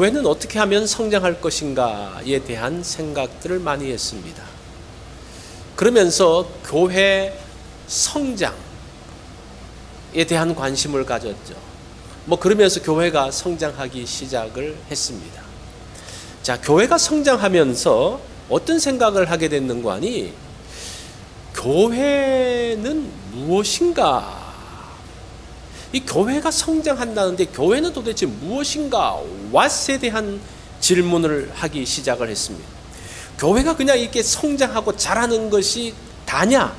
교회는 어떻게 하면 성장할 것인가에 대한 생각들을 많이 했습니다. 그러면서 교회 성장에 대한 관심을 가졌죠. 그러면서 교회가 성장하기 시작을 했습니다. 자, 교회가 성장하면서 어떤 생각을 하게 됐는가 하니, 교회는 무엇인가? 이 교회가 성장한다는데 교회는 도대체 무엇인가? what에 대한 질문을 하기 시작을 했습니다. 교회가 그냥 이렇게 성장하고 자라는 것이 다냐?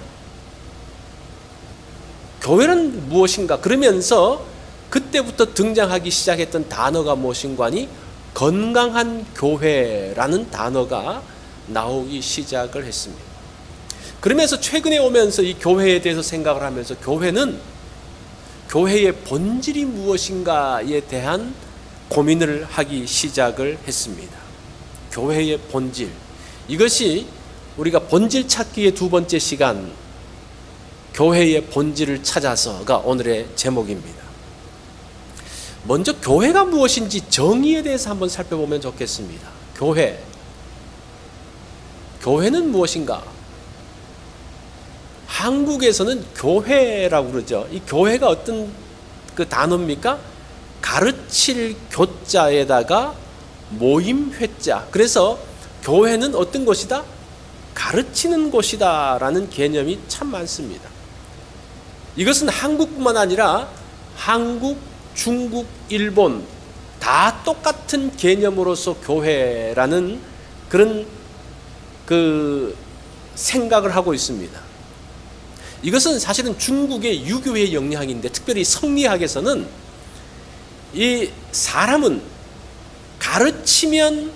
교회는 무엇인가? 그러면서 그때부터 등장하기 시작했던 단어가 무엇인가 하니, 건강한 교회라는 단어가 나오기 시작을 했습니다. 그러면서 최근에 오면서 이 교회에 대해서 생각을 하면서 교회의 본질이 무엇인가에 대한 고민을 하기 시작을 했습니다. 교회의 본질. 이것이 우리가 본질 찾기의 두 번째 시간, 교회의 본질을 찾아서가 오늘의 제목입니다. 먼저 교회가 무엇인지 정의에 대해서 한번 살펴보면 좋겠습니다. 교회는 무엇인가? 한국에서는 교회라고 그러죠. 이 교회가 어떤 그 단어입니까? 가르칠 교자에다가 모임 회자. 그래서 교회는 어떤 곳이다? 가르치는 곳이다 라는 개념이 참 많습니다. 이것은 한국뿐만 아니라 한국, 중국, 일본 다 똑같은 개념으로서 교회라는 그런 생각을 하고 있습니다. 이것은 사실은 중국의 유교의 영향인데, 특별히 성리학에서는 이 사람은 가르치면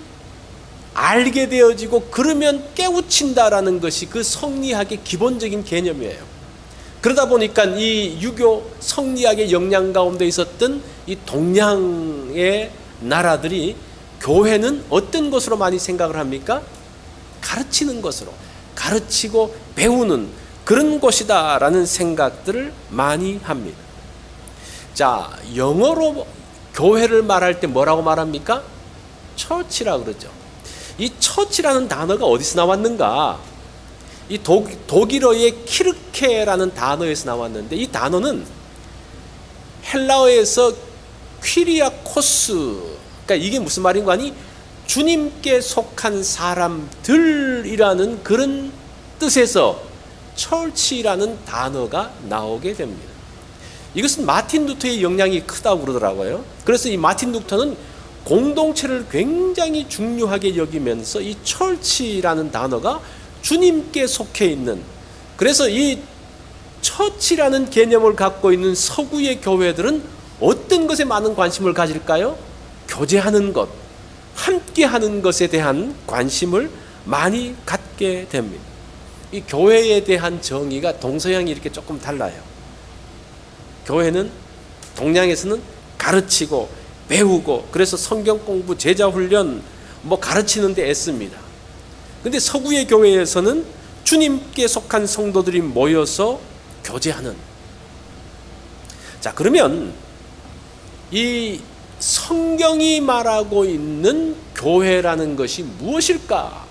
알게 되어지고 그러면 깨우친다라는 것이 그 성리학의 기본적인 개념이에요. 그러다 보니까 이 유교 성리학의 영향 가운데 있었던 이 동양의 나라들이 교회는 어떤 것으로 많이 생각을 합니까? 가르치는 것으로, 가르치고 배우는 그런 곳이다 라는 생각들을 많이 합니다. 자, 영어로 교회를 말할 때 뭐라고 말합니까? 처치라고 그러죠. 이 처치라는 단어가 어디서 나왔는가? 이 독일어의 키르케라는 단어에서 나왔는데, 이 단어는 헬라어에서 퀴리아코스, 그러니까 이게 무슨 말인가 하니, 주님께 속한 사람들이라는 그런 뜻에서 철치라는 단어가 나오게 됩니다. 이것은 마틴 루터의 영향이 크다고 그러더라고요. 그래서 이 마틴 루터는 공동체를 굉장히 중요하게 여기면서 이 철치라는 단어가 주님께 속해 있는, 그래서 이 처치라는 개념을 갖고 있는 서구의 교회들은 어떤 것에 많은 관심을 가질까요? 교제하는 것, 함께하는 것에 대한 관심을 많이 갖게 됩니다. 이 교회에 대한 정의가 동서양이 이렇게 조금 달라요. 교회는 동양에서는 가르치고 배우고, 그래서 성경 공부, 제자 훈련 가르치는 데 애씁니다. 근데 서구의 교회에서는 주님께 속한 성도들이 모여서 교제하는. 자, 그러면 이 성경이 말하고 있는 교회라는 것이 무엇일까?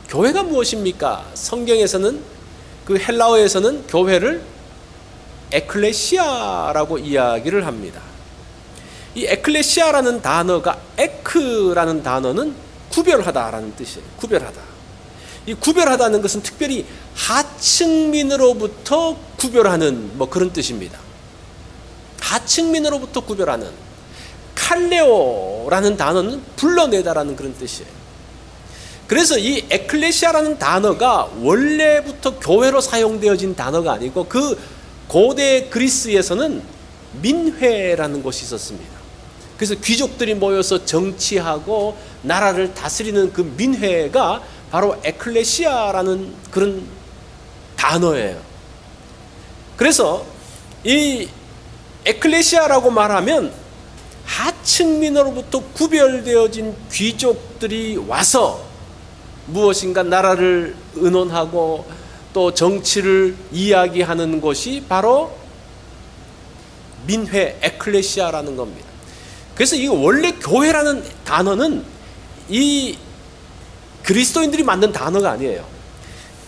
교회가 무엇입니까? 성경에서는, 그 헬라어에서는 교회를 에클레시아라고 이야기를 합니다. 이 에클레시아라는 단어가, 에크라는 단어는 구별하다라는 뜻이에요. 구별하다. 이 구별하다는 것은 특별히 하층민으로부터 구별하는 그런 뜻입니다. 하층민으로부터 구별하는. 칼레오라는 단어는 불러내다라는 그런 뜻이에요. 그래서 이 에클레시아라는 단어가 원래부터 교회로 사용되어진 단어가 아니고, 그 고대 그리스에서는 민회라는 곳이 있었습니다. 그래서 귀족들이 모여서 정치하고 나라를 다스리는 그 민회가 바로 에클레시아라는 그런 단어예요. 그래서 이 에클레시아라고 말하면 하층민으로부터 구별되어진 귀족들이 와서 무엇인가 나라를 의논하고 또 정치를 이야기하는 것이 바로 민회, 에클레시아라는 겁니다. 그래서 이 원래 교회라는 단어는 이 그리스도인들이 만든 단어가 아니에요.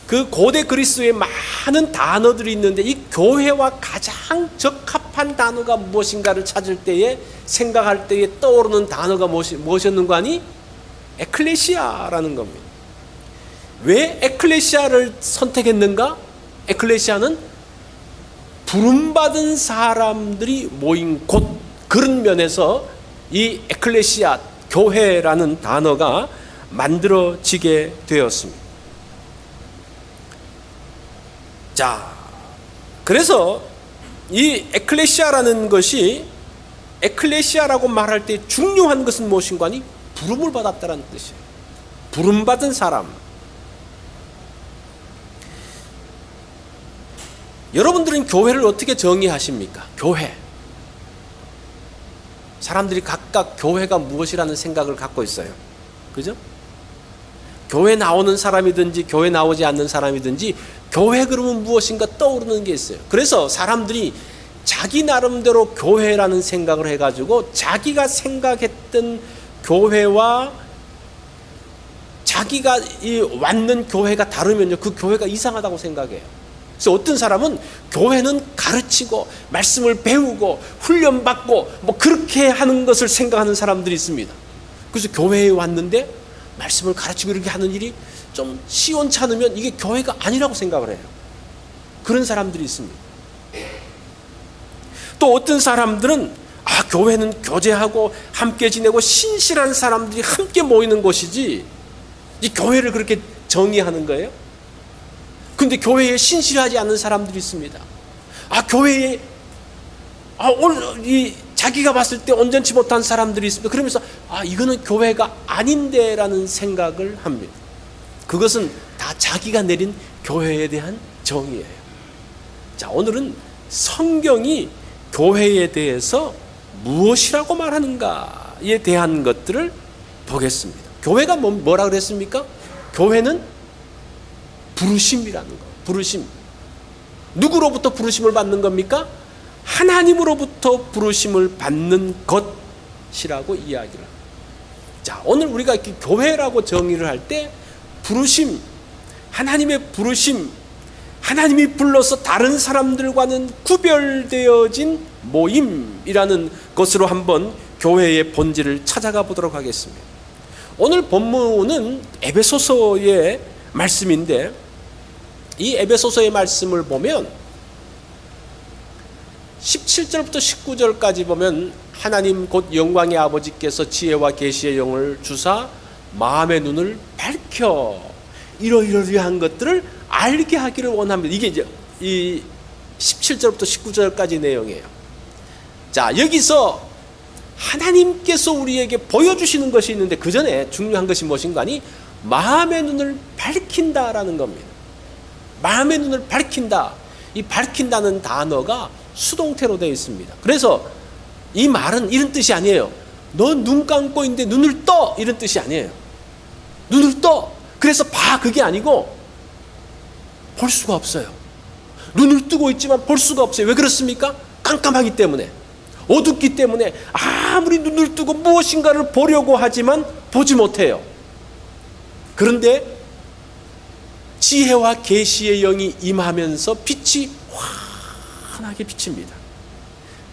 그 고대 그리스도에 많은 단어들이 있는데 이 교회와 가장 적합한 단어가 무엇인가를 찾을 때에, 생각할 때에 떠오르는 단어가 무엇이었는가 하니 에클레시아라는 겁니다. 왜 에클레시아를 선택했는가? 에클레시아는 부름받은 사람들이 모인 곳, 그런 면에서 이 에클레시아, 교회라는 단어가 만들어지게 되었습니다. 자, 그래서 이 에클레시아라는 것이, 에클레시아라고 말할 때 중요한 것은 무엇인가 하니 부름을 받았다는 뜻이에요. 부름받은 사람. 여러분들은 교회를 어떻게 정의하십니까? 교회. 사람들이 각각 교회가 무엇이라는 생각을 갖고 있어요. 그죠? 교회 나오는 사람이든지 교회 나오지 않는 사람이든지 교회 그러면 무엇인가 떠오르는 게 있어요. 그래서 사람들이 자기 나름대로 교회라는 생각을 해가지고 자기가 생각했던 교회와 자기가 왔는 교회가 다르면요, 그 교회가 이상하다고 생각해요. 그래서 어떤 사람은 교회는 가르치고 말씀을 배우고 훈련받고 뭐 그렇게 하는 것을 생각하는 사람들이 있습니다. 그래서 교회에 왔는데 말씀을 가르치고 이렇게 하는 일이 좀 시원찮으면 이게 교회가 아니라고 생각을 해요. 그런 사람들이 있습니다. 또 어떤 사람들은 교회는 교제하고 함께 지내고 신실한 사람들이 함께 모이는 곳이지, 이 교회를 그렇게 정의하는 거예요. 근데 교회에 신실하지 않는 사람들이 있습니다. 교회에 오늘 자기가 봤을 때 온전치 못한 사람들이 있습니다. 그러면서 이거는 교회가 아닌데라는 생각을 합니다. 그것은 다 자기가 내린 교회에 대한 정의예요. 자, 오늘은 성경이 교회에 대해서 무엇이라고 말하는가에 대한 것들을 보겠습니다. 교회가 뭐라 그랬습니까? 교회는 부르심이라는 거. 부르심. 누구로부터 부르심을 받는 겁니까? 하나님으로부터 부르심을 받는 것이라고 이야기를 합니다. 자, 오늘 우리가 이렇게 교회라고 정의를 할 때 부르심, 하나님의 부르심, 하나님이 불러서 다른 사람들과는 구별되어진 모임이라는 것으로 한번 교회의 본질을 찾아가 보도록 하겠습니다. 오늘 본문은 에베소서의 말씀인데, 이 에베소서의 말씀을 보면 17절부터 19절까지 보면 하나님 곧 영광의 아버지께서 지혜와 계시의 영을 주사 마음의 눈을 밝혀 이러이러한 것들을 알게 하기를 원합니다. 이게 이제 이 17절부터 19절까지 내용이에요. 자, 여기서 하나님께서 우리에게 보여주시는 것이 있는데 그 전에 중요한 것이 무엇인가 하니 마음의 눈을 밝힌다라는 겁니다. 마음의 눈을 밝힌다. 이 밝힌다는 단어가 수동태로 되어 있습니다. 그래서 이 말은 이런 뜻이 아니에요. 너 눈 감고 있는데 눈을 떠, 이런 뜻이 아니에요. 눈을 떠. 그래서 봐, 그게 아니고 볼 수가 없어요. 눈을 뜨고 있지만 볼 수가 없어요. 왜 그렇습니까? 깜깜하기 때문에, 어둡기 때문에 아무리 눈을 뜨고 무엇인가를 보려고 하지만 보지 못해요. 그런데 지혜와 계시의 영이 임하면서 빛이 환하게 비칩니다.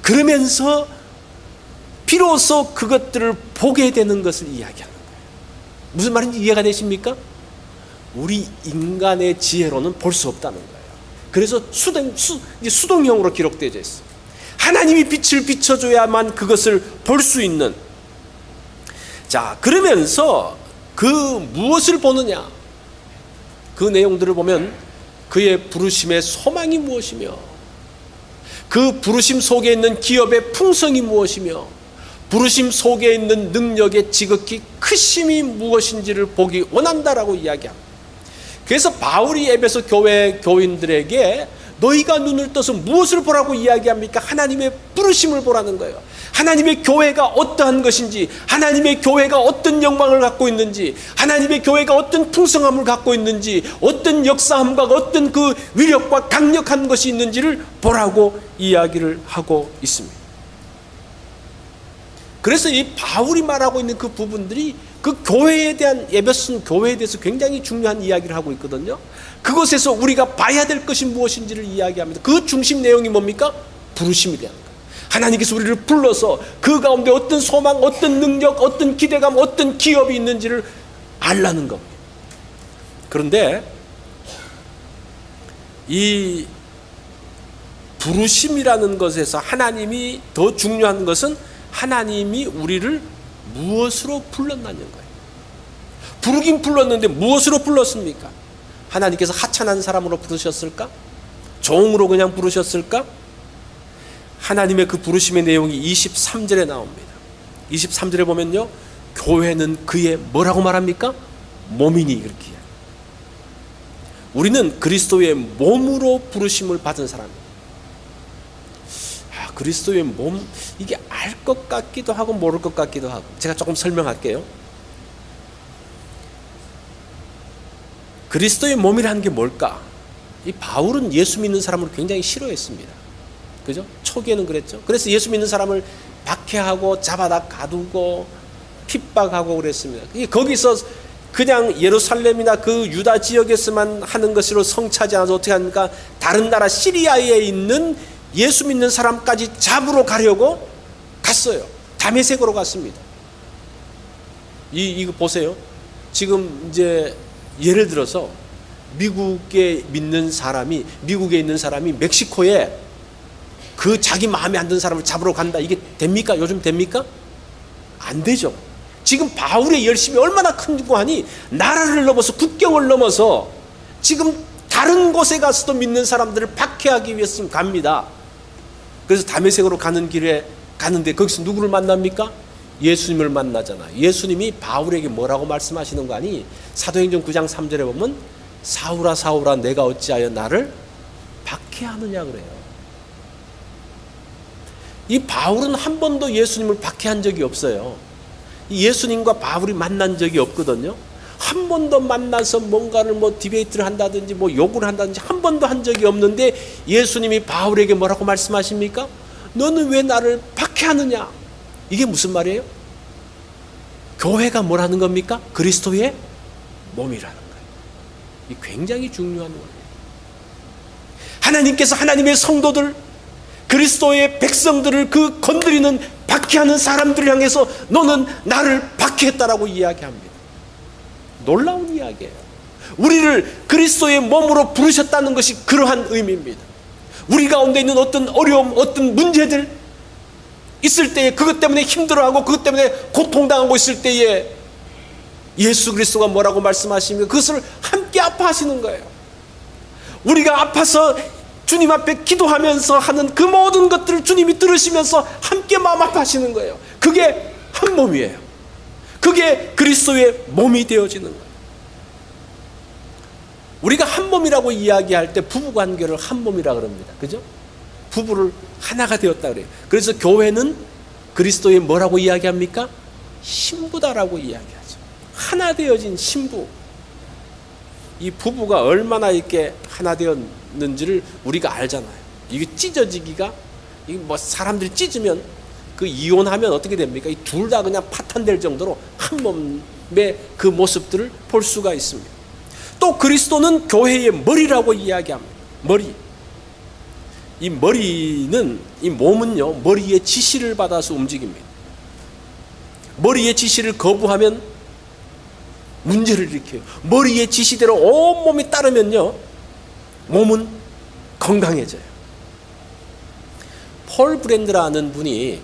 그러면서 비로소 그것들을 보게 되는 것을 이야기하는 거예요. 무슨 말인지 이해가 되십니까? 우리 인간의 지혜로는 볼 수 없다는 거예요. 그래서 수동형으로 기록되어 있어요. 하나님이 빛을 비춰줘야만 그것을 볼 수 있는. 자, 그러면서 그 무엇을 보느냐? 그 내용들을 보면 그의 부르심의 소망이 무엇이며, 그 부르심 속에 있는 기업의 풍성이 무엇이며, 부르심 속에 있는 능력의 지극히 크심이 무엇인지를 보기 원한다라고 이야기합니다. 그래서 바울이 에베소 교회 교인들에게 너희가 눈을 떠서 무엇을 보라고 이야기합니까? 하나님의 부르심을 보라는 거예요. 하나님의 교회가 어떠한 것인지, 하나님의 교회가 어떤 영광을 갖고 있는지, 하나님의 교회가 어떤 풍성함을 갖고 있는지, 어떤 역사함과 어떤 그 위력과 강력한 것이 있는지를 보라고 이야기를 하고 있습니다. 그래서 이 바울이 말하고 있는 그 부분들이 그 교회에 대한, 에베소 교회에 대해서 굉장히 중요한 이야기를 하고 있거든요. 그것에서 우리가 봐야 될 것이 무엇인지를 이야기합니다. 그 중심 내용이 뭡니까? 부르심에 대한 거예요. 하나님께서 우리를 불러서 그 가운데 어떤 소망, 어떤 능력, 어떤 기대감, 어떤 기업이 있는지를 알라는 겁니다. 그런데 이 부르심이라는 것에서 하나님이 더 중요한 것은 하나님이 우리를 무엇으로 불렀냐는 거예요. 부르긴 불렀는데 무엇으로 불렀습니까? 하나님께서 하찮은 사람으로 부르셨을까? 종으로 그냥 부르셨을까? 하나님의 그 부르심의 내용이 23절에 나옵니다. 23절에 보면요, 교회는 그의 뭐라고 말합니까? 몸이니, 그렇게 해요. 우리는 그리스도의 몸으로 부르심을 받은 사람입니다. 그리스도의 몸, 이게 알 것 같기도 하고 모를 것 같기도 하고, 제가 조금 설명할게요. 그리스도의 몸이라는 게 뭘까? 이 바울은 예수 믿는 사람을 굉장히 싫어했습니다. 그죠? 초기에는 그랬죠. 그래서 예수 믿는 사람을 박해하고 잡아다 가두고 핍박하고 그랬습니다. 거기서 그냥 예루살렘이나 그 유다 지역에서만 하는 것으로 성차지 않아서 어떻게 합니까? 다른 나라 시리아에 있는 예수 믿는 사람까지 잡으러 가려고 갔어요. 다메섹으로 갔습니다. 이거 보세요. 지금 이제 예를 들어서 미국에 있는 사람이 멕시코에 그 자기 마음에 안 드는 사람을 잡으러 간다. 이게 됩니까? 요즘 됩니까? 안 되죠. 지금 바울의 열심이 얼마나 큰 거 아니? 나라를 넘어서, 국경을 넘어서 지금 다른 곳에 가서도 믿는 사람들을 박해하기 위해서 지금 갑니다. 그래서 다메섹으로 가는 길에 가는데 거기서 누구를 만납니까? 예수님을 만나잖아요. 예수님이 바울에게 뭐라고 말씀하시는 거 아니? 사도행전 9장 3절에 보면 사울아 사울아 내가 어찌하여 나를 박해하느냐 그래요. 이 바울은 한 번도 예수님을 박해한 적이 없어요. 예수님과 바울이 만난 적이 없거든요. 한 번도 만나서 뭔가를 디베이트를 한다든지 욕을 한다든지 한 번도 한 적이 없는데 예수님이 바울에게 뭐라고 말씀하십니까? 너는 왜 나를 박해하느냐? 이게 무슨 말이에요? 교회가 뭐라는 겁니까? 그리스도의 몸이라는 거예요. 이 굉장히 중요한 거예요. 하나님께서 하나님의 성도들, 그리스도의 백성들을 그 건드리는 박해하는 사람들을 향해서 너는 나를 박해했다라고 이야기합니다. 놀라운 이야기예요. 우리를 그리스도의 몸으로 부르셨다는 것이 그러한 의미입니다. 우리 가운데 있는 어떤 어려움, 어떤 문제들 있을 때에 그것 때문에 힘들어하고 그것 때문에 고통당하고 있을 때에 예수 그리스도가 뭐라고 말씀하시면 그것을 함께 아파하시는 거예요. 우리가 아파서 주님 앞에 기도하면서 하는 그 모든 것들을 주님이 들으시면서 함께 마음 아파하시는 거예요. 그게 한 몸이에요. 그게 그리스도의 몸이 되어지는 거예요. 우리가 한 몸이라고 이야기할 때 부부관계를 한 몸이라 그럽니다. 그죠? 부부를 하나가 되었다 그래요. 그래서 교회는 그리스도의 뭐라고 이야기합니까? 신부다라고 이야기하죠. 하나 되어진 신부. 이 부부가 얼마나 이렇게 하나 되었는지를 우리가 알잖아요. 이게 찢어지기가, 이게 사람들이 찢으면 그 이혼하면 어떻게 됩니까? 이 둘 다 그냥 파탄될 정도로 한 몸의 그 모습들을 볼 수가 있습니다. 또 그리스도는 교회의 머리라고 이야기합니다. 머리. 이 머리는, 이 몸은요, 머리의 지시를 받아서 움직입니다. 머리의 지시를 거부하면 문제를 일으켜요. 머리의 지시대로 온몸이 따르면요, 몸은 건강해져요. 폴 브랜드라는 분이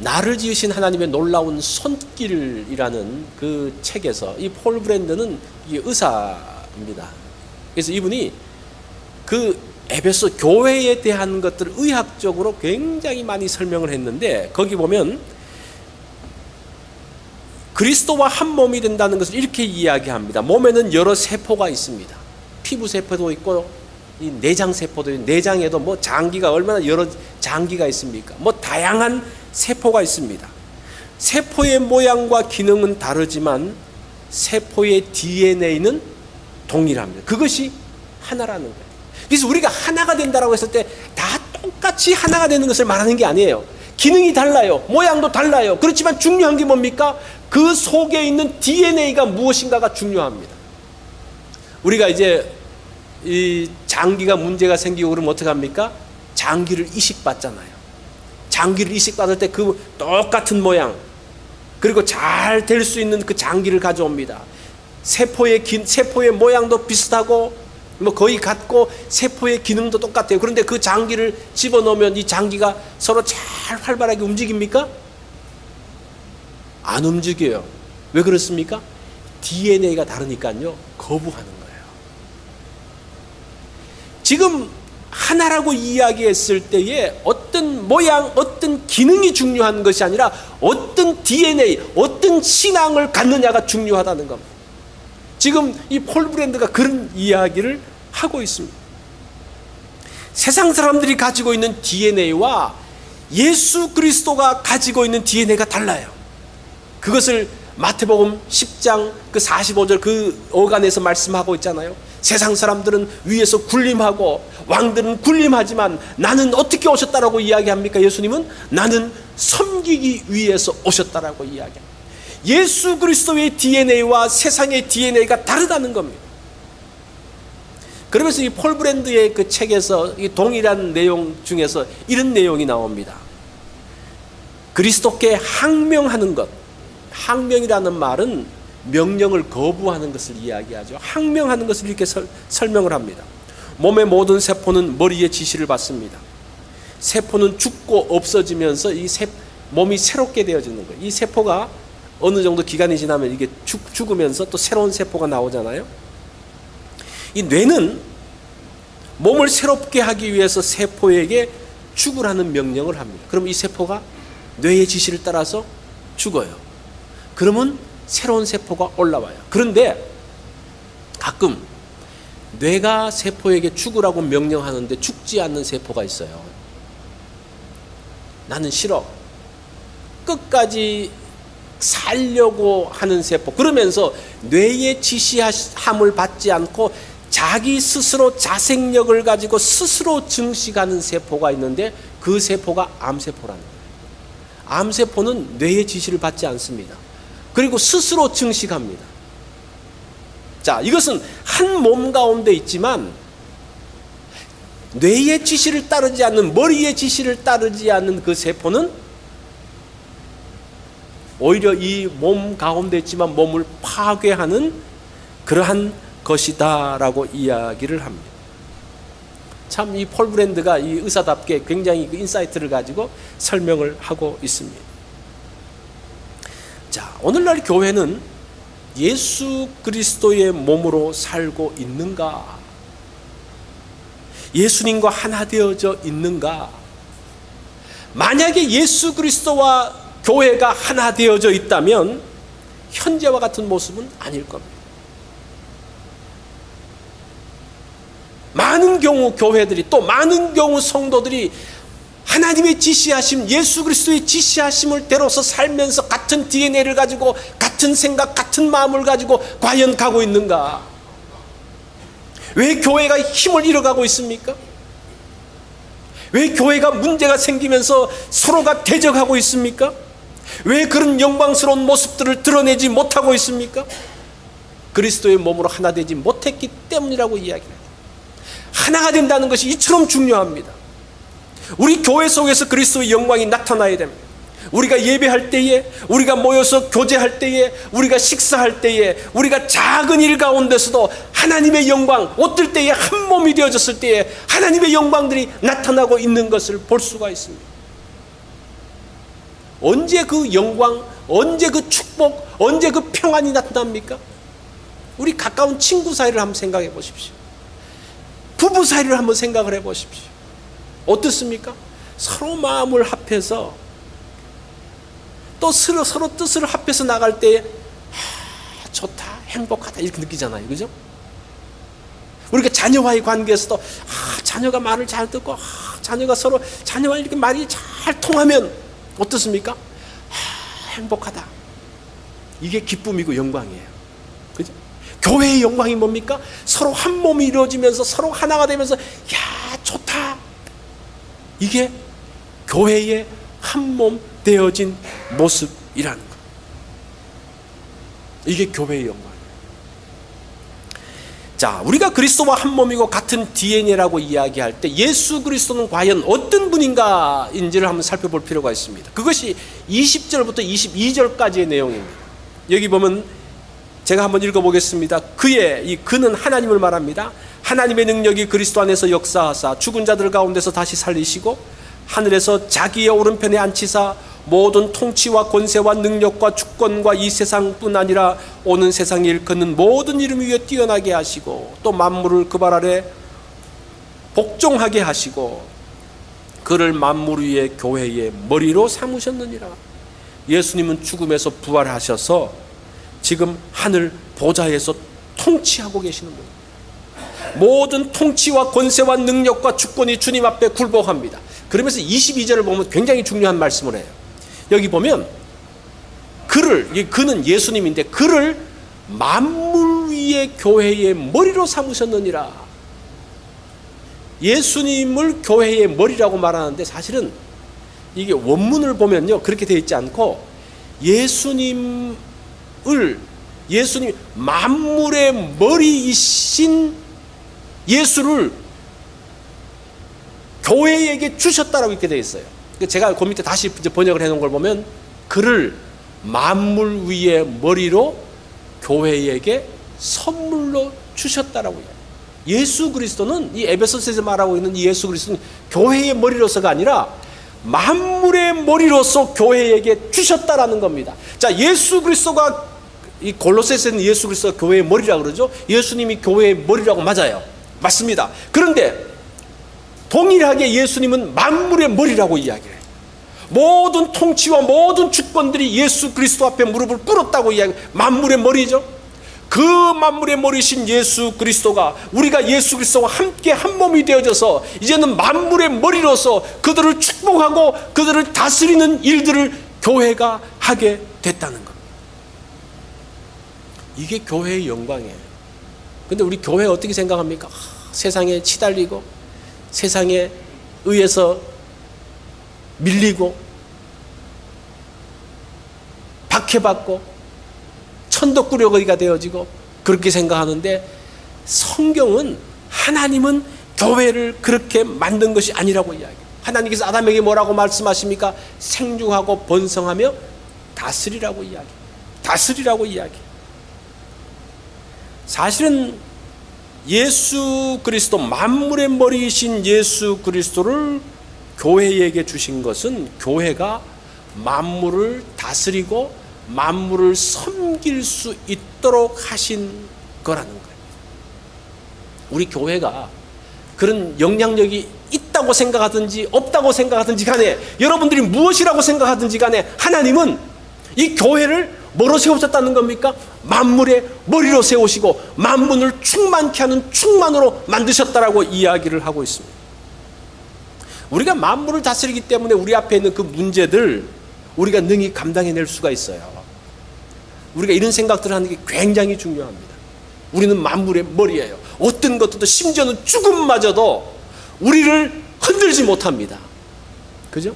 나를 지으신 하나님의 놀라운 손길이라는 그 책에서, 이 폴 브랜드는 의사입니다. 그래서 이분이 그 에베소 교회에 대한 것들을 의학적으로 굉장히 많이 설명을 했는데, 거기 보면 그리스도와 한 몸이 된다는 것을 이렇게 이야기합니다. 몸에는 여러 세포가 있습니다. 피부 세포도 있고 이 내장 세포도 있고, 내장에도 장기가 얼마나 여러 장기가 있습니까? 다양한 세포가 있습니다. 세포의 모양과 기능은 다르지만 세포의 DNA는 동일합니다. 그것이 하나라는 거예요. 그래서 우리가 하나가 된다라고 했을 때 다 똑같이 하나가 되는 것을 말하는 게 아니에요. 기능이 달라요. 모양도 달라요. 그렇지만 중요한 게 뭡니까? 그 속에 있는 DNA가 무엇인가가 중요합니다. 우리가 이제 이 장기가 문제가 생기고 그러면 어떡합니까? 장기를 이식받잖아요. 장기를 이식받을 때 그 똑같은 모양, 그리고 잘 될 수 있는 그 장기를 가져옵니다. 세포의 모양도 비슷하고 뭐 거의 같고 세포의 기능도 똑같아요. 그런데 그 장기를 집어넣으면 이 장기가 서로 잘 활발하게 움직입니까? 안 움직여요. 왜 그렇습니까? DNA가 다르니까요. 거부하는 거예요. 지금 하나라고 이야기했을 때에 어떤 모양, 어떤 기능이 중요한 것이 아니라 어떤 DNA, 어떤 신앙을 갖느냐가 중요하다는 겁니다. 지금 이 폴 브랜드가 그런 이야기를 하고 있습니다. 세상 사람들이 가지고 있는 DNA와 예수 그리스도가 가지고 있는 DNA가 달라요. 그것을 마태복음 10장 그 45절 그 어간에서 말씀하고 있잖아요. 세상 사람들은 위에서 군림하고 왕들은 군림하지만 나는 어떻게 오셨다라고 이야기합니까? 예수님은 나는 섬기기 위해서 오셨다라고 이야기합니다. 예수 그리스도의 DNA와 세상의 DNA가 다르다는 겁니다. 그러면서 이 폴 브랜드의 그 책에서 이 동일한 내용 중에서 이런 내용이 나옵니다. 그리스도께 항명하는 것. 항명이라는 말은 명령을 거부하는 것을 이야기하죠. 항명하는 것을 이렇게 설명을 합니다. 몸의 모든 세포는 머리의 지시를 받습니다. 세포는 죽고 없어지면서 이 몸이 새롭게 되어지는 거예요. 이 세포가 어느 정도 기간이 지나면 이게 죽으면서 또 새로운 세포가 나오잖아요. 이 뇌는 몸을 새롭게 하기 위해서 세포에게 죽으라는 명령을 합니다. 그럼 이 세포가 뇌의 지시를 따라서 죽어요. 그러면 새로운 세포가 올라와요. 그런데 가끔 뇌가 세포에게 죽으라고 명령하는데 죽지 않는 세포가 있어요. 나는 싫어. 끝까지 살려고 하는 세포. 그러면서 뇌의 지시함을 받지 않고 자기 스스로 자생력을 가지고 스스로 증식하는 세포가 있는데 그 세포가 암세포라는 거예요. 암세포는 뇌의 지시를 받지 않습니다. 그리고 스스로 증식합니다. 자, 이것은 한 몸 가운데 있지만 뇌의 지시를 따르지 않는, 머리의 지시를 따르지 않는 그 세포는 오히려 이 몸 가운데 있지만 몸을 파괴하는 그러한 것이다라고 이야기를 합니다. 참 이 폴 브랜드가 이 의사답게 굉장히 그 인사이트를 가지고 설명을 하고 있습니다. 자, 오늘날 교회는 예수 그리스도의 몸으로 살고 있는가? 예수님과 하나 되어져 있는가? 만약에 예수 그리스도와 교회가 하나 되어져 있다면 현재와 같은 모습은 아닐 겁니다. 많은 경우 교회들이, 또 많은 경우 성도들이 하나님의 지시하심, 예수 그리스도의 지시하심을 대로서 살면서 같은 DNA를 가지고 같은 생각, 같은 마음을 가지고 과연 가고 있는가? 왜 교회가 힘을 잃어가고 있습니까? 왜 교회가 문제가 생기면서 서로가 대적하고 있습니까? 왜 그런 영광스러운 모습들을 드러내지 못하고 있습니까? 그리스도의 몸으로 하나 되지 못했기 때문이라고 이야기합니다. 하나가 된다는 것이 이처럼 중요합니다. 우리 교회 속에서 그리스도의 영광이 나타나야 됩니다. 우리가 예배할 때에, 우리가 모여서 교제할 때에, 우리가 식사할 때에, 우리가 작은 일 가운데서도 하나님의 영광, 어떨 때에 한 몸이 되어졌을 때에 하나님의 영광들이 나타나고 있는 것을 볼 수가 있습니다. 언제 그 영광, 언제 그 축복, 언제 그 평안이 나타납니까? 우리 가까운 친구 사이를 한번 생각해 보십시오. 부부 사이를 한번 생각을 해 보십시오. 어떻습니까? 서로 마음을 합해서 또 서로 뜻을 합해서 나갈 때에 좋다, 행복하다 이렇게 느끼잖아요. 그죠? 우리가 자녀와의 관계에서도 자녀가 말을 잘 듣고 자녀가 서로 자녀와 이렇게 말이 잘 통하면 어떻습니까? 행복하다. 이게 기쁨이고 영광이에요. 그죠? 교회의 영광이 뭡니까? 서로 한 몸이 이루어지면서 서로 하나가 되면서 야 좋다. 이게 교회의 한 몸 되어진 모습이라는 것. 이게 교회의 영광이에요. 자, 우리가 그리스도와 한 몸이고 같은 DNA라고 이야기할 때 예수 그리스도는 과연 어떤 분인가인지를 한번 살펴볼 필요가 있습니다. 그것이 20절부터 22절까지의 내용입니다. 여기 보면 제가 한번 읽어보겠습니다. 그는 하나님을 말합니다. 하나님의 능력이 그리스도 안에서 역사하사 죽은 자들 가운데서 다시 살리시고 하늘에서 자기의 오른편에 앉히사 모든 통치와 권세와 능력과 주권과 이 세상뿐 아니라 오는 세상에 일컫는 모든 이름 위에 뛰어나게 하시고 또 만물을 그 발 아래 복종하게 하시고 그를 만물 위의 교회의 머리로 삼으셨느니라. 예수님은 죽음에서 부활하셔서 지금 하늘 보좌에서 통치하고 계시는 분입니다. 모든 통치와 권세와 능력과 주권이 주님 앞에 굴복합니다. 그러면서 22절을 보면 굉장히 중요한 말씀을 해요. 여기 보면 그는 예수님인데 그를 만물 위의 교회의 머리로 삼으셨느니라. 예수님을 교회의 머리라고 말하는데 사실은 이게 원문을 보면요 그렇게 되어 있지 않고 예수님 만물의 머리이신 예수를 교회에게 주셨다라고 이렇게 되어 있어요. 제가 그 밑에 다시 번역을 해놓은 걸 보면 그를 만물 위의 머리로 교회에게 선물로 주셨다라고 해요. 예수 그리스도는 이 에베소서에서 말하고 있는 이 예수 그리스도는 교회의 머리로서가 아니라 만물의 머리로서 교회에게 주셨다라는 겁니다. 자, 예수 그리스도가 이 골로새서에는 예수 그리스도가 교회의 머리라고 그러죠. 예수님이 교회의 머리라고 맞아요. 맞습니다. 그런데 동일하게 예수님은 만물의 머리라고 이야기해요. 모든 통치와 모든 주권들이 예수 그리스도 앞에 무릎을 꿇었다고 이야기해요. 만물의 머리죠. 그 만물의 머리신 예수 그리스도가 우리가 예수 그리스도와 함께 한 몸이 되어져서 이제는 만물의 머리로서 그들을 축복하고 그들을 다스리는 일들을 교회가 하게 됐다는 겁니다. 이게 교회의 영광이에요. 근데 우리 교회 어떻게 생각합니까? 세상에 치달리고 세상에 의해서 밀리고 박해받고 천덕꾸러기가 되어지고 그렇게 생각하는데 성경은 하나님은 교회를 그렇게 만든 것이 아니라고 이야기해요. 하나님께서 아담에게 뭐라고 말씀하십니까? 생육하고 번성하며 다스리라고 이야기해요. 다스리라고 이야기해요. 사실은 예수 그리스도 만물의 머리이신 예수 그리스도를 교회에게 주신 것은 교회가 만물을 다스리고 만물을 섬길 수 있도록 하신 거라는 거예요. 우리 교회가 그런 영향력이 있다고 생각하든지 없다고 생각하든지 간에 여러분들이 무엇이라고 생각하든지 간에 하나님은 이 교회를 뭐로 세우셨다는 겁니까? 만물의 머리로 세우시고 만물을 충만케 하는 충만으로 만드셨다라고 이야기를 하고 있습니다. 우리가 만물을 다스리기 때문에 우리 앞에 있는 그 문제들 우리가 능히 감당해낼 수가 있어요. 우리가 이런 생각들을 하는 게 굉장히 중요합니다. 우리는 만물의 머리예요. 어떤 것들도 심지어는 죽음마저도 우리를 흔들지 못합니다. 그죠?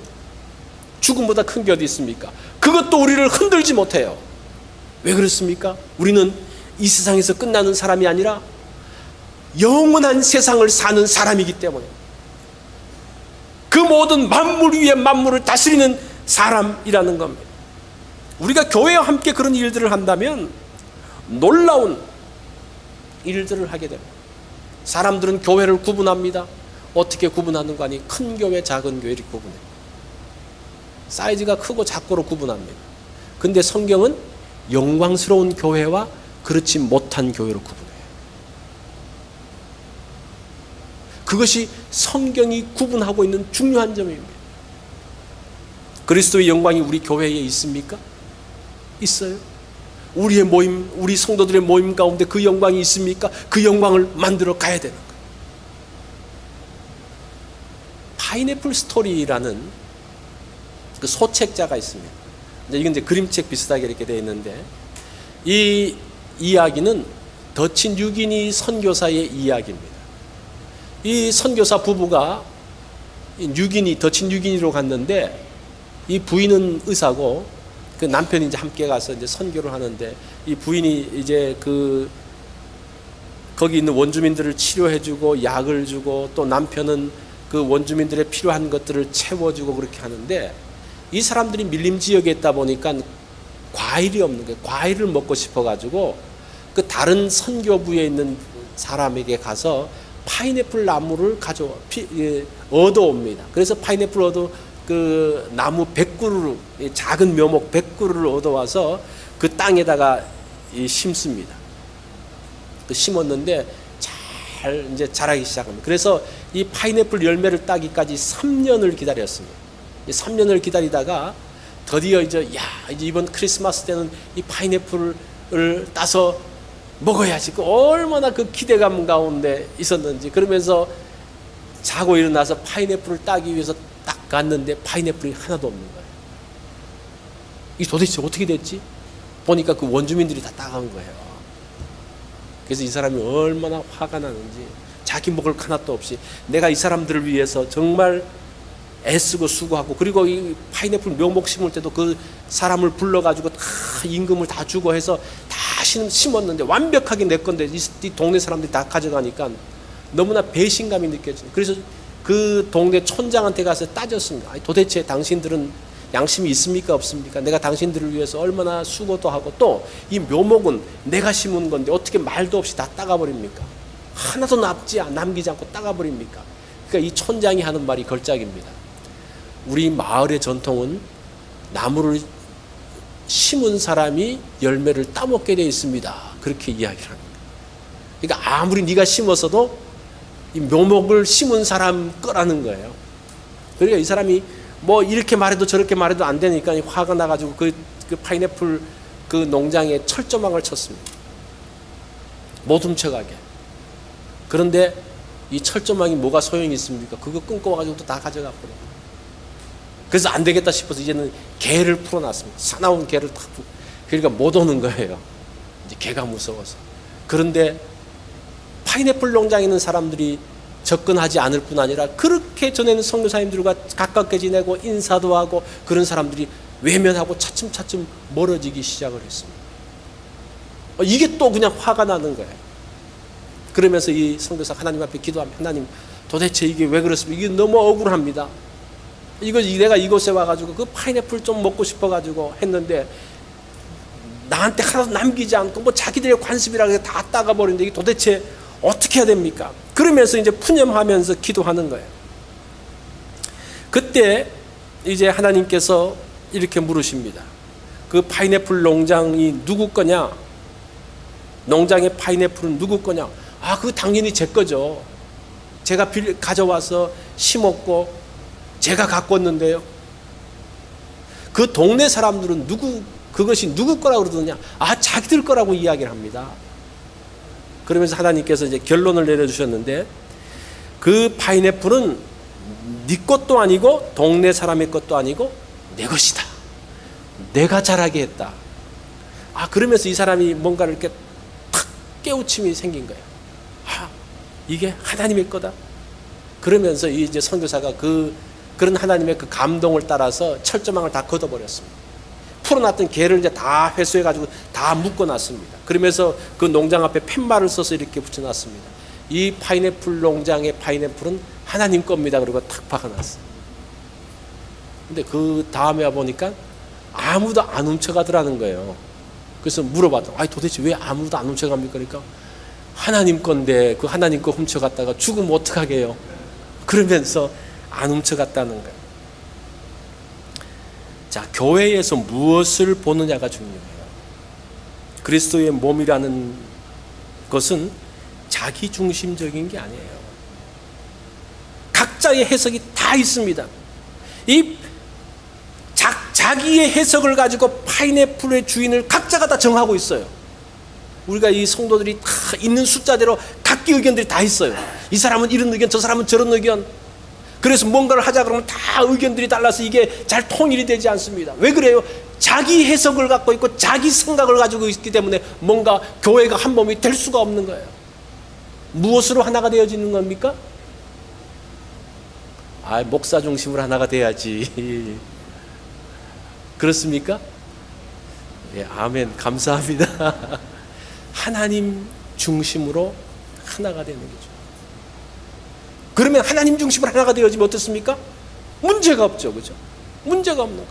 죽음보다 큰 게 어디 있습니까? 그것도 우리를 흔들지 못해요. 왜 그렇습니까? 우리는 이 세상에서 끝나는 사람이 아니라 영원한 세상을 사는 사람이기 때문에 그 모든 만물 위에 만물을 다스리는 사람이라는 겁니다. 우리가 교회와 함께 그런 일들을 한다면 놀라운 일들을 하게 됩니다. 사람들은 교회를 구분합니다. 어떻게 구분하는가 하니 큰 교회, 작은 교회 이렇게 구분해요. 사이즈가 크고 작고로 구분합니다. 근데 성경은 영광스러운 교회와 그렇지 못한 교회로 구분해요. 그것이 성경이 구분하고 있는 중요한 점입니다. 그리스도의 영광이 우리 교회에 있습니까? 있어요. 우리의 모임, 우리 성도들의 모임 가운데 그 영광이 있습니까? 그 영광을 만들어 가야 되는 거예요. 파인애플 스토리라는 그 소책자가 있습니다. 이건 이제 그림책 비슷하게 이렇게 되어 있는데 이 이야기는 더친 유기니 선교사의 이야기입니다. 이 선교사 부부가 더친 유기니로 갔는데 이 부인은 의사고 그 남편이 이제 함께 가서 이제 선교를 하는데, 이 부인이 이제 거기 있는 원주민들을 치료해주고 약을 주고, 또 남편은 그 원주민들의 필요한 것들을 채워주고 그렇게 하는데, 이 사람들이 밀림 지역에 있다 보니까 과일이 없는 거예요. 과일을 먹고 싶어가지고 그 다른 선교부에 있는 사람에게 가서 파인애플 나무를 얻어옵니다. 그래서 파인애플 그 나무 100그루, 작은 묘목 100그루를 얻어와서 그 땅에다가 심습니다. 심었는데 잘 이제 자라기 시작합니다. 그래서 이 파인애플 열매를 따기까지 3년을 기다렸습니다. 3년을 기다리다가 드디어 이제 이번 크리스마스 때는 이 파인애플을 따서 먹어야지. 얼마나 그 기대감 가운데 있었는지. 그러면서 자고 일어나서 파인애플을 따기 위해서 딱 갔는데 파인애플이 하나도 없는 거예요. 이게 도대체 어떻게 됐지? 보니까 그 원주민들이 다 따간 거예요. 그래서 이 사람이 얼마나 화가 나는지, 자기 먹을 거 하나도 없이 내가 이 사람들을 위해서 정말 애쓰고 수고하고, 그리고 이 파인애플 묘목 심을 때도 그 사람을 불러가지고 다 임금을 다 주고 해서 다 심었는데 완벽하게 내 건데 이 동네 사람들이 다 가져가니까 너무나 배신감이 느껴지는. 그래서 그 동네 촌장한테 가서 따졌습니다. 아니, 도대체 당신들은 양심이 있습니까 없습니까? 내가 당신들을 위해서 얼마나 수고도 하고, 또 이 묘목은 내가 심은 건데 어떻게 말도 없이 다 따가버립니까? 하나도 남기지 않고 따가버립니까? 그러니까 이 촌장이 하는 말이 걸작입니다. 우리 마을의 전통은 나무를 심은 사람이 열매를 따먹게 되어 있습니다. 그렇게 이야기를 합니다. 그러니까 아무리 네가 심었어도 이 묘목을 심은 사람 거라는 거예요. 그러니까 이 사람이 뭐 이렇게 말해도 저렇게 말해도 안 되니까 화가 나가지고 그 파인애플 그 농장에 철조망을 쳤습니다. 못 훔쳐가게. 그런데 이 철조망이 뭐가 소용이 있습니까? 그거 끊고 와가지고 또 다 가져가 버려요. 그래서 안 되겠다 싶어서 이제는 개를 풀어놨습니다. 사나운 개를 탁 그러니까 못 오는 거예요. 이제 개가 무서워서. 그런데 파인애플 농장에 있는 사람들이 접근하지 않을 뿐 아니라 그렇게 전에는 선교사님들과 가깝게 지내고 인사도 하고 그런 사람들이 외면하고 차츰차츰 멀어지기 시작을 했습니다. 이게 또 그냥 화가 나는 거예요. 그러면서 이 선교사 하나님 앞에 기도하면, 하나님 도대체 이게 왜 그렇습니까? 이게 너무 억울합니다. 내가 이곳에 와가지고 그 파인애플 좀 먹고 싶어가지고 했는데 나한테 하나도 남기지 않고 뭐 자기들의 관습이라고 다 따가버리는데 이게 도대체 어떻게 해야 됩니까? 그러면서 이제 푸념하면서 기도하는 거예요. 그때 이제 하나님께서 이렇게 물으십니다. 그 파인애플 농장이 누구 거냐? 농장의 파인애플은 누구 거냐? 그거 당연히 제 거죠. 제가 가져와서 심었고 제가 가꿨는데요. 그 동네 사람들은 그것이 누구 거라고 그러느냐? 자기들 거라고 이야기를 합니다. 그러면서 하나님께서 이제 결론을 내려주셨는데, 그 파인애플은 네 것도 아니고 동네 사람의 것도 아니고 내 것이다. 내가 자라게 했다. 그러면서 이 사람이 뭔가를 이렇게 탁 깨우침이 생긴 거예요. 이게 하나님의 거다. 그러면서 이제 선교사가 그런 하나님의 그 감동을 따라서 철조망을 다 걷어버렸습니다. 풀어놨던 개를 이제 다 회수해가지고 다 묶어놨습니다. 그러면서 그 농장 앞에 팻말을 써서 이렇게 붙여놨습니다. 이 파인애플 농장의 파인애플은 하나님 겁니다. 그리고 탁 박아놨어요. 근데 그 다음에 와보니까 아무도 안 훔쳐가더라는 거예요. 그래서 물어봤더니 도대체 왜 아무도 안 훔쳐갑니까? 그러니까 하나님 건데 그 하나님 거 훔쳐갔다가 죽으면 어떡하게요? 그러면서 안 훔쳐갔다는 거예요. 자, 교회에서 무엇을 보느냐가 중요해요. 그리스도의 몸이라는 것은 자기 중심적인 게 아니에요. 각자의 해석이 다 있습니다. 이 자기의 해석을 가지고 파인애플의 주인을 각자가 다 정하고 있어요. 우리가 이 성도들이 다 있는 숫자대로 각기 의견들이 다 있어요. 이 사람은 이런 의견, 저 사람은 저런 의견. 그래서 뭔가를 하자 그러면 다 의견들이 달라서 이게 잘 통일이 되지 않습니다. 왜 그래요? 자기 해석을 갖고 있고 자기 생각을 가지고 있기 때문에 뭔가 교회가 한 몸이 될 수가 없는 거예요. 무엇으로 하나가 되어지는 겁니까? 목사 중심으로 하나가 돼야지. 그렇습니까? 예, 아멘. 감사합니다. 하나님 중심으로 하나가 되는 거죠. 그러면 하나님 중심으로 하나가 되어지면 어떻습니까? 문제가 없죠. 그죠? 문제가 없는 거예요.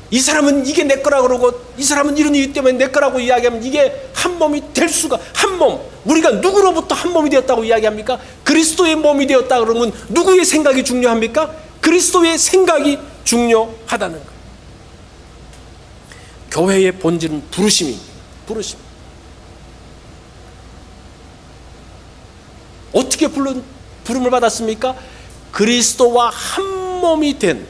이 사람은 이게 내 거라고 그러고 이 사람은 이런 이유 때문에 내 거라고 이야기하면 이게 한 몸이 될 수가, 한 몸, 우리가 누구로부터 한 몸이 되었다고 이야기합니까? 그리스도의 몸이 되었다 그러면 누구의 생각이 중요합니까? 그리스도의 생각이 중요하다는 거예요. 교회의 본질은 부르심입니다. 부르심. 어떻게 부름을 받았습니까? 그리스도와 한 몸이 된,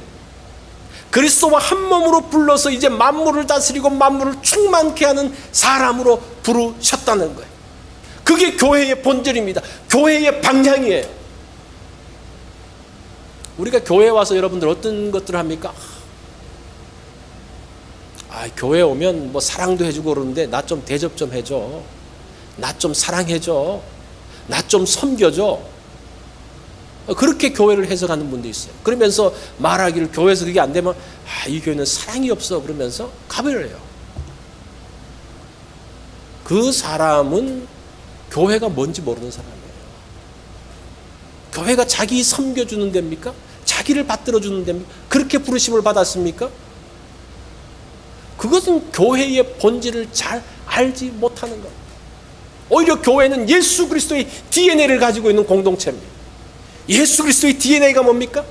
그리스도와 한 몸으로 불러서 이제 만물을 다스리고 만물을 충만케 하는 사람으로 부르셨다는 거예요. 그게 교회의 본질입니다. 교회의 방향이에요. 우리가 교회에 와서 여러분들 어떤 것들을 합니까? 교회 오면 뭐 사랑도 해주고 그러는데 나 좀 대접 좀 해줘. 나 좀 사랑해줘. 나 좀 섬겨줘. 그렇게 교회를 해석하는 분도 있어요. 그러면서 말하기를 교회에서 그게 안 되면 이 교회는 사랑이 없어 그러면서 가버려요. 그 사람은 교회가 뭔지 모르는 사람이에요. 교회가 자기 섬겨주는 데입니까? 자기를 받들어주는 데입니까? 그렇게 부르심을 받았습니까? 그것은 교회의 본질을 잘 알지 못하는 겁니다. 오히려 교회는 예수 그리스도의 DNA를 가지고 있는 공동체입니다. 예수 그리스도의 DNA가 뭡니까?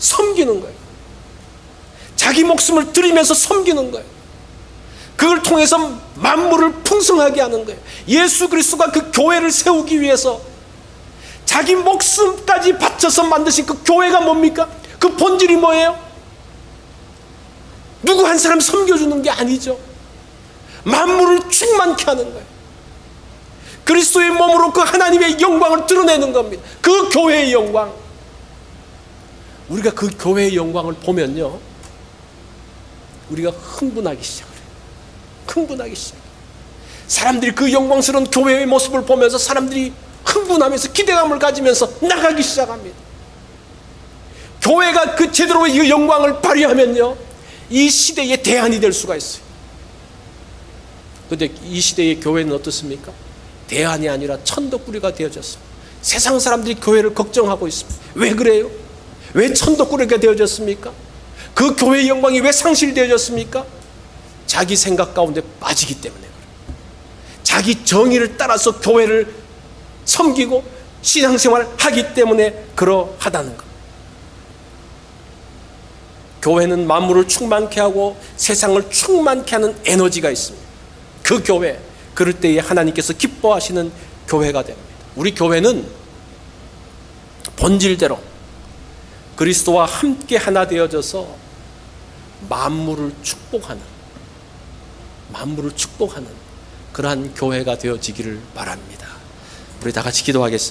섬기는 거예요. 자기 목숨을 드리면서 섬기는 거예요. 그걸 통해서 만물을 풍성하게 하는 거예요. 예수 그리스도가 그 교회를 세우기 위해서 자기 목숨까지 바쳐서 만드신 그 교회가 뭡니까? 그 본질이 뭐예요? 누구 한 사람 섬겨주는 게 아니죠. 만물을 충만케 하는 거예요. 그리스도의 몸으로 그 하나님의 영광을 드러내는 겁니다. 그 교회의 영광. 우리가 그 교회의 영광을 보면요, 우리가 흥분하기 시작해요. 흥분하기 시작해요. 사람들이 그 영광스러운 교회의 모습을 보면서 사람들이 흥분하면서 기대감을 가지면서 나가기 시작합니다. 교회가 그 제대로 이 영광을 발휘하면요, 이 시대의 대안이 될 수가 있어요. 그런데 이 시대의 교회는 어떻습니까? 대안이 아니라 천덕꾸리가 되어졌습니다. 세상 사람들이 교회를 걱정하고 있습니다. 왜 그래요? 왜 천덕꾸리가 되어졌습니까? 그 교회의 영광이 왜 상실되어졌습니까? 자기 생각 가운데 빠지기 때문에 그래요. 자기 정의를 따라서 교회를 섬기고 신앙생활을 하기 때문에 그러하다는 것. 교회는 만물을 충만케 하고 세상을 충만케 하는 에너지가 있습니다. 그 교회, 그럴 때에 하나님께서 기뻐하시는 교회가 됩니다. 우리 교회는 본질대로 그리스도와 함께 하나 되어져서 만물을 축복하는 그러한 교회가 되어지기를 바랍니다. 우리 다 같이 기도하겠습니다.